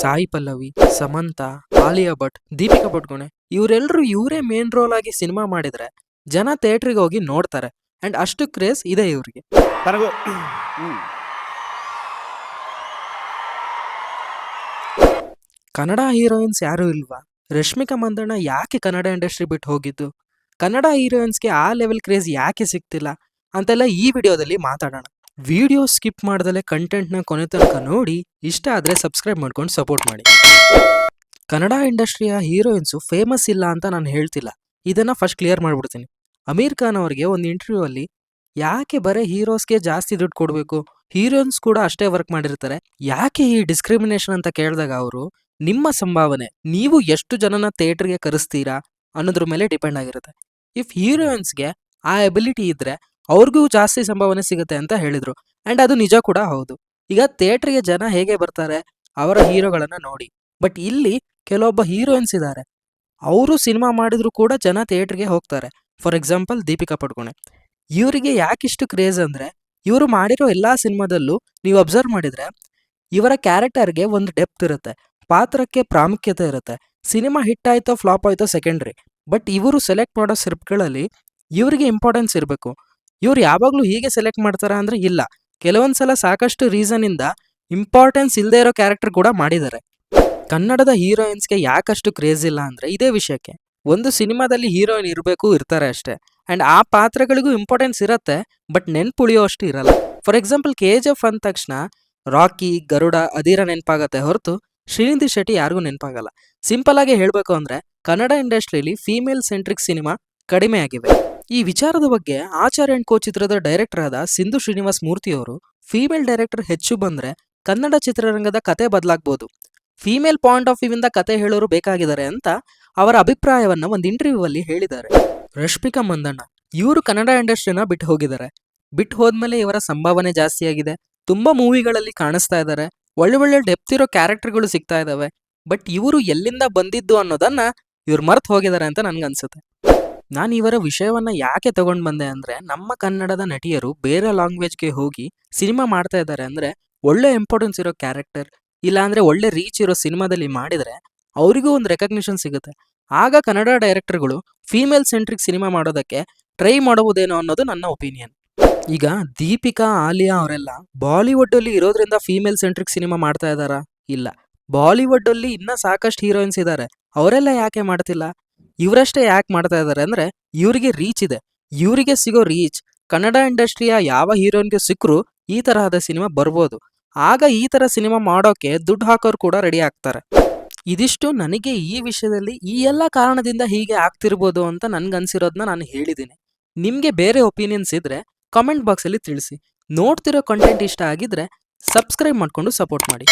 ಸಾಯಿ ಪಲ್ಲವಿ, ಸಮಂತಾ, ಆಲಿಯಾ ಭಟ್, ದೀಪಿಕಾ ಪಡುಕೋಣೆ ಇವರೆಲ್ಲರೂ ಇವರೇ main role ಆಗಿ ಸಿನಿಮಾ ಮಾಡಿದ್ರೆ ಜನ ಥಿಯೇಟ್ರಿಗೆ ಹೋಗಿ ನೋಡ್ತಾರೆ. ಅಂಡ್ ಅಷ್ಟು ಕ್ರೇಜ್ ಇದೆ ಇವ್ರಿಗೆ. ತನಗೂ ಕನ್ನಡ ಹೀರೋಯಿನ್ಸ್ ಯಾರು ಇಲ್ವಾ? ರಶ್ಮಿಕಾ ಮಂದಣ್ಣ ಯಾಕೆ ಕನ್ನಡ ಇಂಡಸ್ಟ್ರಿ ಬಿಟ್ಟು ಹೋಗಿದ್ದು? ಕನ್ನಡ ಹೀರೋಯಿನ್ಸ್ಗೆ ಆ ಲೆವೆಲ್ ಕ್ರೇಜ್ ಯಾಕೆ ಸಿಗ್ತಿಲ್ಲ ಅಂತೆಲ್ಲ ಈ ವಿಡಿಯೋದಲ್ಲಿ ಮಾತಾಡೋಣ. ವಿಡಿಯೋ ಸ್ಕಿಪ್ ಮಾಡ್ದಲೆ ಕಂಟೆಂಟ್ನ ಕೊನೆ ತನಕ ನೋಡಿ, ಇಷ್ಟ ಆದರೆ ಸಬ್ಸ್ಕ್ರೈಬ್ ಮಾಡ್ಕೊಂಡು ಸಪೋರ್ಟ್ ಮಾಡಿ. ಕನ್ನಡ ಇಂಡಸ್ಟ್ರಿಯ ಹೀರೋಯಿನ್ಸು ಫೇಮಸ್ ಇಲ್ಲ ಅಂತ ನಾನು ಹೇಳ್ತಿಲ್ಲ, ಇದನ್ನ ಫಸ್ಟ್ ಕ್ಲಿಯರ್ ಮಾಡ್ಬಿಡ್ತೀನಿ. ಅಮೀರ್ ಖಾನ್ ಅವರಿಗೆ ಒಂದು ಇಂಟರ್ವ್ಯೂ ಅಲ್ಲಿ ಯಾಕೆ ಬರೀ ಹೀರೋಸ್ಗೆ ಜಾಸ್ತಿ ದುಡ್ಡು ಕೊಡಬೇಕು, ಹೀರೋಯಿನ್ಸ್ ಕೂಡ ಅಷ್ಟೇ ವರ್ಕ್ ಮಾಡಿರ್ತಾರೆ, ಯಾಕೆ ಈ ಡಿಸ್ಕ್ರಿಮಿನೇಷನ್ ಅಂತ ಕೇಳಿದಾಗ ಅವರು ನಿಮ್ಮ ಸಂಭಾವನೆ, ನೀವು ಎಷ್ಟು ಜನನ ಥಿಯೇಟರ್ಗೆ ಕರೆಸ್ತೀರಾ ಅನ್ನೋದ್ರ ಮೇಲೆ ಡಿಪೆಂಡ್ ಆಗಿರುತ್ತೆ. ಇಫ್ ಹೀರೋಯಿನ್ಸ್ಗೆ ಆ ಎಬಿಲಿಟಿ ಇದ್ರೆ ಅವ್ರಿಗೂ ಜಾಸ್ತಿ ಸಂಭಾವನೆ ಸಿಗುತ್ತೆ ಅಂತ ಹೇಳಿದ್ರು. ಅಂಡ್ ಅದು ನಿಜ ಕೂಡ ಹೌದು. ಈಗ ಥಿಯೇಟರ್ಗೆ ಜನ ಹೇಗೆ ಬರ್ತಾರೆ, ಅವರ ಹೀರೋಗಳನ್ನ ನೋಡಿ. ಬಟ್ ಇಲ್ಲಿ ಕೆಲವೊಬ್ಬ ಹೀರೋಯಿನ್ಸ್ ಇದ್ದಾರೆ, ಅವರು ಸಿನಿಮಾ ಮಾಡಿದ್ರು ಕೂಡ ಜನ ಥಿಯೇಟರ್ಗೆ ಹೋಗ್ತಾರೆ. For example Deepika Padukone. ಇವರಿಗೆ ಯಾಕಿಷ್ಟು ಕ್ರೇಜ್ ಅಂದ್ರೆ, ಇವರು ಮಾಡಿರೋ ಎಲ್ಲಾ ಸಿನಿಮಾದಲ್ಲೂ ನೀವು ಅಬ್ಸರ್ವ್ ಮಾಡಿದ್ರೆ ಇವರ ಕ್ಯಾರೆಕ್ಟರ್ಗೆ ಒಂದು ಡೆಪ್ತ್ ಇರುತ್ತೆ, ಪಾತ್ರಕ್ಕೆ ಪ್ರಾಮುಖ್ಯತೆ ಇರುತ್ತೆ. ಸಿನಿಮಾ ಹಿಟ್ ಆಯ್ತೋ ಫ್ಲಾಪ್ ಆಯ್ತೋ ಸೆಕೆಂಡ್ರಿ, ಬಟ್ ಇವರು ಸೆಲೆಕ್ಟ್ ಮಾಡೋ ಸ್ಕ್ರಿಪ್ಟ್ಗಳಲ್ಲಿ ಇವರಿಗೆ ಇಂಪಾರ್ಟೆನ್ಸ್ ಇರಬೇಕು. ಇವ್ರು ಯಾವಾಗಲೂ ಹೀಗೆ ಸೆಲೆಕ್ಟ್ ಮಾಡ್ತಾರಾ ಅಂದ್ರೆ ಇಲ್ಲ, ಕೆಲವೊಂದ್ಸಲ ಸಾಕಷ್ಟು ರೀಸನ್ ಇಂದ ಇಂಪಾರ್ಟೆನ್ಸ್ ಇಲ್ಲದೆ ಇರೋ ಕ್ಯಾರೆಕ್ಟರ್ ಕೂಡ ಮಾಡಿದ್ದಾರೆ. ಕನ್ನಡದ ಹೀರೋಯಿನ್ಸ್ಗೆ ಯಾಕಷ್ಟು ಕ್ರೇಜ್ ಇಲ್ಲ ಅಂದ್ರೆ ಇದೇ ವಿಷಯಕ್ಕೆ. ಒಂದು ಸಿನಿಮಾದಲ್ಲಿ ಹೀರೋಯಿನ್ ಇರಬೇಕು, ಇರ್ತಾರೆ ಅಷ್ಟೇ. ಅಂಡ್ ಆ ಪಾತ್ರಗಳಿಗೂ ಇಂಪಾರ್ಟೆನ್ಸ್ ಇರುತ್ತೆ, ಬಟ್ ನೆನ್ಪುಳಿಯೋ ಅಷ್ಟು ಇರಲ್ಲ. ಫಾರ್ ಎಕ್ಸಾಂಪಲ್ KGF ಅಂದ ತಕ್ಷಣ ರಾಕಿ, ಗರುಡ, ಅಧೀರ ನೆನಪಾಗತ್ತೆ ಹೊರತು ಶ್ರೀನಿಧಿ ಶೆಟ್ಟಿ ಯಾರಿಗೂ ನೆನಪಾಗಲ್ಲ. ಸಿಂಪಲ್ ಆಗಿ ಹೇಳಬೇಕು ಅಂದ್ರೆ ಕನ್ನಡ ಇಂಡಸ್ಟ್ರಿಯಲ್ಲಿ ಫೀಮೇಲ್ ಸೆಂಟ್ರಿಕ್ ಸಿನಿಮಾ ಕಡಿಮೆ ಆಗಿವೆ. ಈ ವಿಚಾರದ ಬಗ್ಗೆ ಆಚಾರ್ಯ ಅಂಡ್ ಕೋ ಚಿತ್ರದ ಡೈರೆಕ್ಟರ್ ಆದ ಸಿಂಧು ಶ್ರೀನಿವಾಸ್ ಮೂರ್ತಿ ಅವರು, ಫೀಮೇಲ್ ಡೈರೆಕ್ಟರ್ ಹೆಚ್ಚು ಬಂದ್ರೆ ಕನ್ನಡ ಚಿತ್ರರಂಗದ ಕತೆ ಬದಲಾಗಬಹುದು, ಫೀಮೇಲ್ ಪಾಯಿಂಟ್ ಆಫ್ ವ್ಯೂ ಇಂದ ಕತೆ ಹೇಳೋರು ಬೇಕಾಗಿದ್ದಾರೆ ಅಂತ ಅವರ ಅಭಿಪ್ರಾಯವನ್ನ ಒಂದು ಇಂಟರ್ವ್ಯೂ ಅಲ್ಲಿ ಹೇಳಿದ್ದಾರೆ. ರಶ್ಮಿಕಾ ಮಂದಣ್ಣ ಇವರು ಕನ್ನಡ ಇಂಡಸ್ಟ್ರಿನ ಬಿಟ್ಟು ಹೋಗಿದ್ದಾರೆ. ಬಿಟ್ಟು ಹೋದ್ಮೇಲೆ ಇವರ ಸಂಭಾವನೆ ಜಾಸ್ತಿ ಆಗಿದೆ, ತುಂಬಾ ಮೂವಿಗಳಲ್ಲಿ ಕಾಣಿಸ್ತಾ ಇದ್ದಾರೆ, ಒಳ್ಳೆ ಒಳ್ಳೆ ಡೆಪ್ತ್ ಇರೋ ಕ್ಯಾರೆಕ್ಟರ್ಗಳು ಸಿಗ್ತಾ ಇದಾವೆ. ಬಟ್ ಇವರು ಎಲ್ಲಿಂದ ಬಂದಿದ್ದು ಅನ್ನೋದನ್ನ ಇವ್ರು ಮರ್ತು ಹೋಗಿದ್ದಾರೆ ಅಂತ ನನ್ಗನ್ಸುತ್ತೆ. ನಾನು ಇವರ ವಿಷಯವನ್ನ ಯಾಕೆ ತಗೊಂಡ್ ಬಂದೆ ಅಂದ್ರೆ, ನಮ್ಮ ಕನ್ನಡದ ನಟಿಯರು ಬೇರೆ ಲ್ಯಾಂಗ್ವೇಜ್ಗೆ ಹೋಗಿ ಸಿನಿಮಾ ಮಾಡ್ತಾ ಇದ್ದಾರೆ ಅಂದ್ರೆ ಒಳ್ಳೆ ಇಂಪಾರ್ಟೆನ್ಸ್ ಇರೋ ಕ್ಯಾರೆಕ್ಟರ್, ಇಲ್ಲ ಅಂದ್ರೆ ಒಳ್ಳೆ ರೀಚ್ ಇರೋ ಸಿನಿಮಾದಲ್ಲಿ ಮಾಡಿದ್ರೆ ಅವರಿಗೂ ಒಂದು ರೆಕಗ್ನಿಷನ್ ಸಿಗುತ್ತೆ. ಆಗ ಕನ್ನಡ ಡೈರೆಕ್ಟರ್ಗಳು ಫೀಮೇಲ್ ಸೆಂಟ್ರಿಕ್ ಸಿನಿಮಾ ಮಾಡೋದಕ್ಕೆ ಟ್ರೈ ಮಾಡಬಹುದೇನೋ ಅನ್ನೋದು ನನ್ನ ಒಪಿನಿಯನ್. ಈಗ ದೀಪಿಕಾ, ಆಲಿಯಾ ಅವರೆಲ್ಲ ಬಾಲಿವುಡ್ ಅಲ್ಲಿ ಇರೋದ್ರಿಂದ ಫೀಮೇಲ್ ಸೆಂಟ್ರಿಕ್ ಸಿನಿಮಾ ಮಾಡ್ತಾ ಇದ್ದಾರಾ? ಇಲ್ಲ. ಬಾಲಿವುಡ್ ಅಲ್ಲಿ ಇನ್ನ ಸಾಕಷ್ಟು ಹೀರೋಯಿನ್ಸ್ ಇದ್ದಾರೆ, ಅವರೆಲ್ಲ ಯಾಕೆ ಮಾಡ್ತಿಲ್ಲ? ಇವರಷ್ಟೇ ಯಾಕೆ ಮಾಡ್ತಾ ಇದ್ದಾರೆ ಅಂದ್ರೆ ಇವರಿಗೆ ರೀಚ್ ಇದೆ. ಇವರಿಗೆ ಸಿಗೋ ರೀಚ್ ಕನ್ನಡ ಇಂಡಸ್ಟ್ರಿಯ ಯಾವ ಹೀರೋಯಿನ್ಗೆ ಸಿಕ್ಕರು ಈ ತರಹದ ಸಿನಿಮಾ ಬರ್ಬೋದು. ಆಗ ಈ ತರ ಸಿನಿಮಾ ಮಾಡೋಕೆ ದುಡ್ಡು ಹಾಕೋರು ಕೂಡ ರೆಡಿ ಆಗ್ತಾರೆ. ಇದಿಷ್ಟು ನನಗೆ ಈ ವಿಷಯದಲ್ಲಿ ಈ ಎಲ್ಲ ಕಾರಣದಿಂದ ಹೀಗೆ ಆಗ್ತಿರ್ಬೋದು ಅಂತ ನನ್ಗನ್ಸಿರೋದನ್ನ ನಾನು ಹೇಳಿದ್ದೀನಿ. ನಿಮ್ಗೆ ಬೇರೆ ಒಪಿನಿಯನ್ಸ್ ಇದ್ರೆ ಕಾಮೆಂಟ್ ಬಾಕ್ಸಲ್ಲಿ ತಿಳಿಸಿ. ನೋಡ್ತಿರೋ ಕಂಟೆಂಟ್ ಇಷ್ಟ ಆಗಿದ್ರೆ ಸಬ್ಸ್ಕ್ರೈಬ್ ಮಾಡ್ಕೊಂಡು ಸಪೋರ್ಟ್ ಮಾಡಿ.